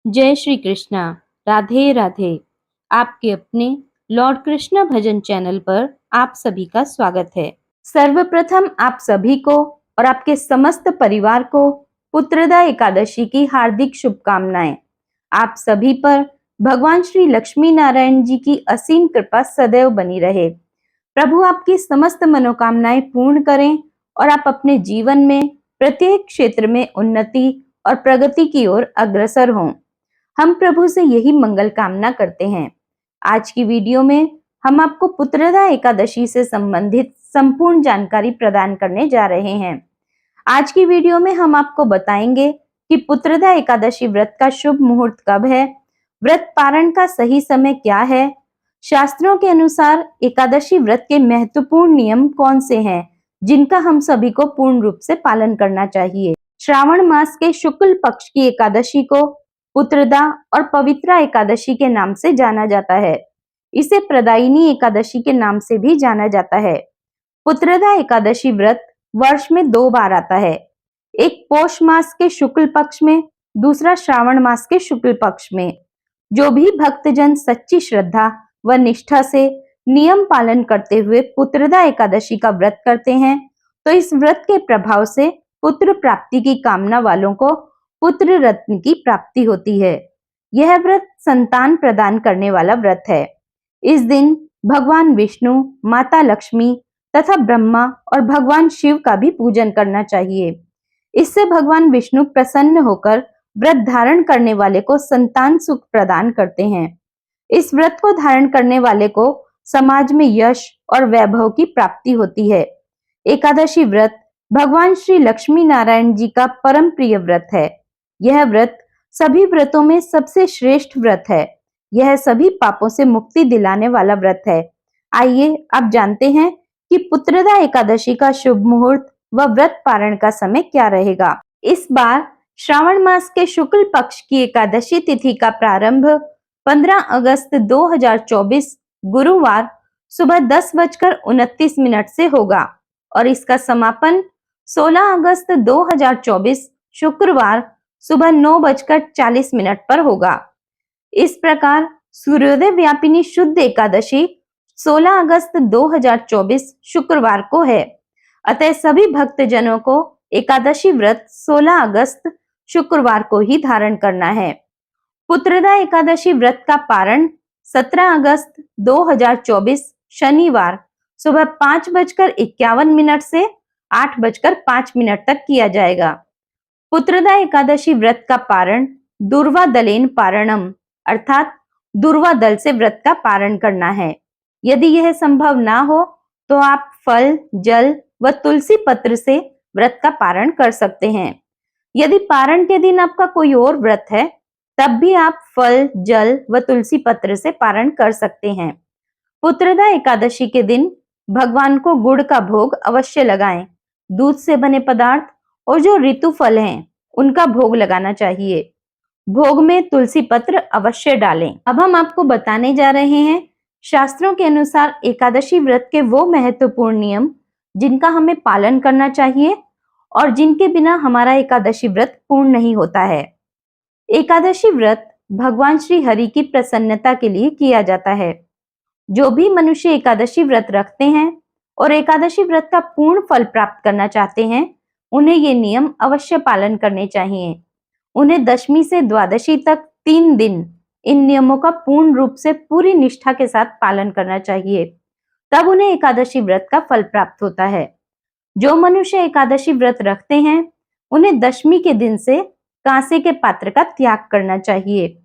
जय श्री कृष्णा। राधे राधे। आपके अपने लॉर्ड कृष्णा भजन चैनल पर आप सभी का स्वागत है। सर्वप्रथम आप सभी को और आपके समस्त परिवार को पुत्रदा एकादशी की हार्दिक शुभकामनाएं। आप सभी पर भगवान श्री लक्ष्मी नारायण जी की असीम कृपा सदैव बनी रहे। प्रभु आपकी समस्त मनोकामनाएं पूर्ण करें और आप अपने जीवन में प्रत्येक क्षेत्र में उन्नति और प्रगति की ओर अग्रसर हों। हम प्रभु से यही मंगल कामना करते हैं। आज की वीडियो में हम आपको पुत्रदा एकादशी से संबंधित संपूर्ण जानकारी प्रदान करने जा रहे हैं। आज की वीडियो में हम आपको बताएंगे कि पुत्रदा एकादशी व्रत का शुभ मुहूर्त कब है, व्रत पारण का सही समय क्या है, शास्त्रों के अनुसार एकादशी व्रत के महत्वपूर्ण नियम कौन से हैं, जिनका हम सभी को पूर्ण रूप से पालन करना चाहिए। श्रावण मास के शुक्ल पक्ष की एकादशी को पुत्रदा और पवित्रा एकादशी के नाम से जाना जाता है। इसे प्रदायिनी एकादशी के नाम से भी जाना जाता है। पुत्रदा एकादशी व्रत वर्ष में 2 बार आता है, एक पौष मास के शुक्ल पक्ष में, दूसरा श्रावण मास के शुक्ल पक्ष में। जो भी भक्तजन सच्ची श्रद्धा व निष्ठा से नियम पालन करते हुए पुत्रदा एकादशी का व्रत करते हैं, तो इस व्रत के प्रभाव से पुत्र प्राप्ति की कामना वालों को पुत्र रत्न की प्राप्ति होती है। यह व्रत संतान प्रदान करने वाला व्रत है। इस दिन भगवान विष्णु, माता लक्ष्मी तथा ब्रह्मा और भगवान शिव का भी पूजन करना चाहिए। इससे भगवान विष्णु प्रसन्न होकर व्रत धारण करने वाले को संतान सुख प्रदान करते हैं। इस व्रत को धारण करने वाले को समाज में यश और वैभव की प्राप्ति होती है। एकादशी व्रत भगवान श्री लक्ष्मी नारायण जी का परम प्रिय व्रत है। यह व्रत सभी व्रतों में सबसे श्रेष्ठ व्रत है। यह सभी पापों से मुक्ति दिलाने वाला व्रत है। आइए आप जानते हैं कि पुत्रदा एकादशी का शुभ मुहूर्त व व्रत पारण का समय क्या रहेगा। इस बार श्रावण मास के शुक्ल पक्ष की एकादशी तिथि का प्रारंभ 15 अगस्त 2024 गुरुवार सुबह 10:29 से होगा और इसका समापन 16 अगस्त 2024 शुक्रवार सुबह 9:40 पर होगा। इस प्रकार सूर्योदय व्यापिनी शुद्ध एकादशी 16 अगस्त 2024 शुक्रवार को है। अतः सभी भक्तजनों को एकादशी व्रत 16 अगस्त शुक्रवार को ही धारण करना है। पुत्रदा एकादशी व्रत का पारण 17 अगस्त 2024 शनिवार सुबह 5:51 से 8:05 तक किया जाएगा। पुत्रदा एकादशी व्रत का पारण दुर्वा दलेन पारणम अर्थात दुर्वा दल से व्रत का पारण करना है। यदि यह संभव ना हो तो आप फल, जल व तुलसी पत्र से व्रत का पारण कर सकते हैं। यदि पारण के दिन आपका कोई और व्रत है, तब भी आप फल, जल व तुलसी पत्र से पारण कर सकते हैं। पुत्रदा एकादशी के दिन भगवान को गुड़ का भोग अवश्य लगाएं। दूध से बने पदार्थ और जो ऋतु फल हैं, उनका भोग लगाना चाहिए। भोग में तुलसी पत्र अवश्य डालें। अब हम आपको बताने जा रहे हैं शास्त्रों के अनुसार एकादशी व्रत के वो महत्वपूर्ण नियम जिनका हमें पालन करना चाहिए और जिनके बिना हमारा एकादशी व्रत पूर्ण नहीं होता है। एकादशी व्रत भगवान श्री हरि की प्रसन्नता के लिए किया जाता है। जो भी मनुष्य एकादशी व्रत रखते हैं और एकादशी व्रत का पूर्ण फल प्राप्त करना चाहते हैं, उन्हें ये नियम अवश्य पालन करने चाहिए। उन्हें दशमी से द्वादशी तक 3 दिन इन नियमों का पूर्ण रूप से पूरी निष्ठा के साथ पालन करना चाहिए, तब उन्हें एकादशी व्रत का फल प्राप्त होता है। जो मनुष्य एकादशी व्रत रखते हैं, उन्हें दशमी के दिन से कांसे के पात्र का त्याग करना चाहिए।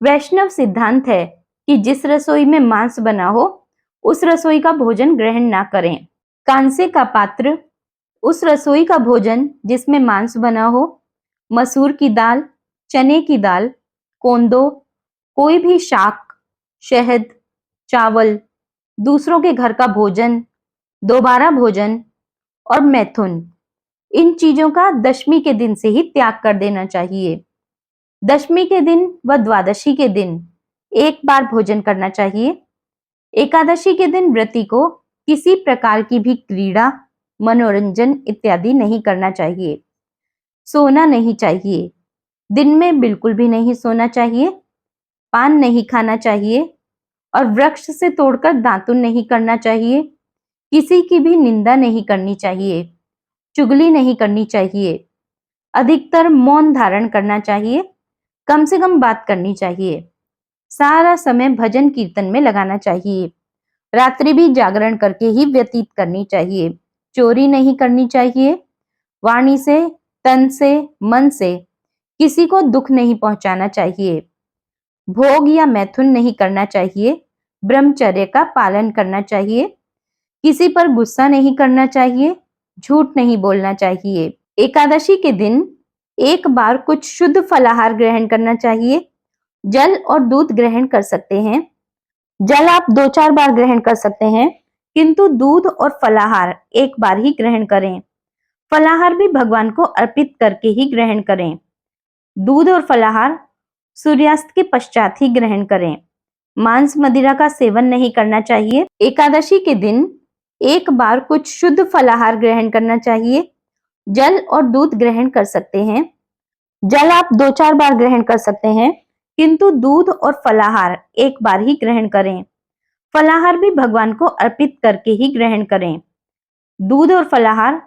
वैष्णव सिद्धांत है कि जिस रसोई में मांस बना हो, उस रसोई का भोजन ग्रहण ना करें। कांसे का पात्र उस रसोई का भोजन जिसमें मांस बना हो, मसूर की दाल, चने की दाल, कोंदो, कोई भी शाक, शहद, चावल, दूसरों के घर का भोजन, दोबारा भोजन और मैथुन, इन चीजों का दशमी के दिन से ही त्याग कर देना चाहिए। दशमी के दिन व द्वादशी के दिन एक बार भोजन करना चाहिए। एकादशी के दिन व्रती को किसी प्रकार की भी क्रीड़ा, मनोरंजन इत्यादि नहीं करना चाहिए। सोना नहीं चाहिए। दिन में बिल्कुल भी नहीं सोना चाहिए, पान नहीं खाना चाहिए और वृक्ष से तोड़कर दातुन नहीं करना चाहिए। किसी की भी निंदा नहीं करनी चाहिए, चुगली नहीं करनी चाहिए। अधिकतर मौन धारण करना चाहिए, कम से कम बात करनी चाहिए। सारा समय भजन कीर्तन में लगाना चाहिए। रात्रि भी जागरण करके ही व्यतीत करनी चाहिए। चोरी नहीं करनी चाहिए। वाणी से, तन से, मन से किसी को दुख नहीं पहुंचाना चाहिए। भोग या मैथुन नहीं करना चाहिए। ब्रह्मचर्य का पालन करना चाहिए। किसी पर गुस्सा नहीं करना चाहिए। झूठ नहीं बोलना चाहिए। एकादशी के दिन एक बार कुछ शुद्ध फलाहार ग्रहण करना चाहिए। जल और दूध ग्रहण कर सकते हैं। जल आप 2-4 बार ग्रहण कर सकते हैं, किंतु दूध और फलाहार एक बार ही ग्रहण करें। फलाहार भी भगवान को अर्पित करके ही ग्रहण करें। दूध और फलाहार सूर्यास्त के पश्चात ही ग्रहण करें। मांस मदिरा का सेवन नहीं करना चाहिए। एकादशी के दिन एक बार कुछ शुद्ध फलाहार ग्रहण करना चाहिए। जल और दूध ग्रहण कर सकते हैं। जल आप 2-4 बार ग्रहण कर सकते हैं, किंतु दूध और फलाहार एक बार ही ग्रहण करें। फलाहार भी भगवान को अर्पित करके ही ग्रहण करें। दूध और फलाहार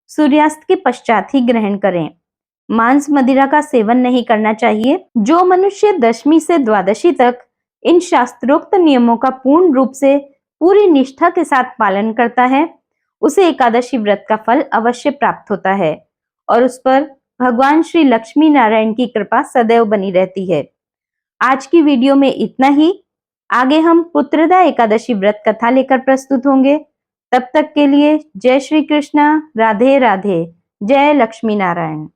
सूर्यास्त के पश्चात ही ग्रहण करें। मांस मदिरा का सेवन नहीं करना चाहिए। जो मनुष्य दशमी से द्वादशी तक इन शास्त्रोक्त नियमों का पूर्ण रूप से पूरी निष्ठा के साथ पालन करता है, उसे एकादशी व्रत का फल अवश्य प्राप्त होता है और उस पर भगवान श्री लक्ष्मी नारायण की कृपा सदैव बनी रहती है। आज की वीडियो में इतना ही। आगे हम पुत्रदा एकादशी व्रत कथा लेकर प्रस्तुत होंगे। तब तक के लिए जय श्री कृष्णा, राधे राधे, जय लक्ष्मी नारायण।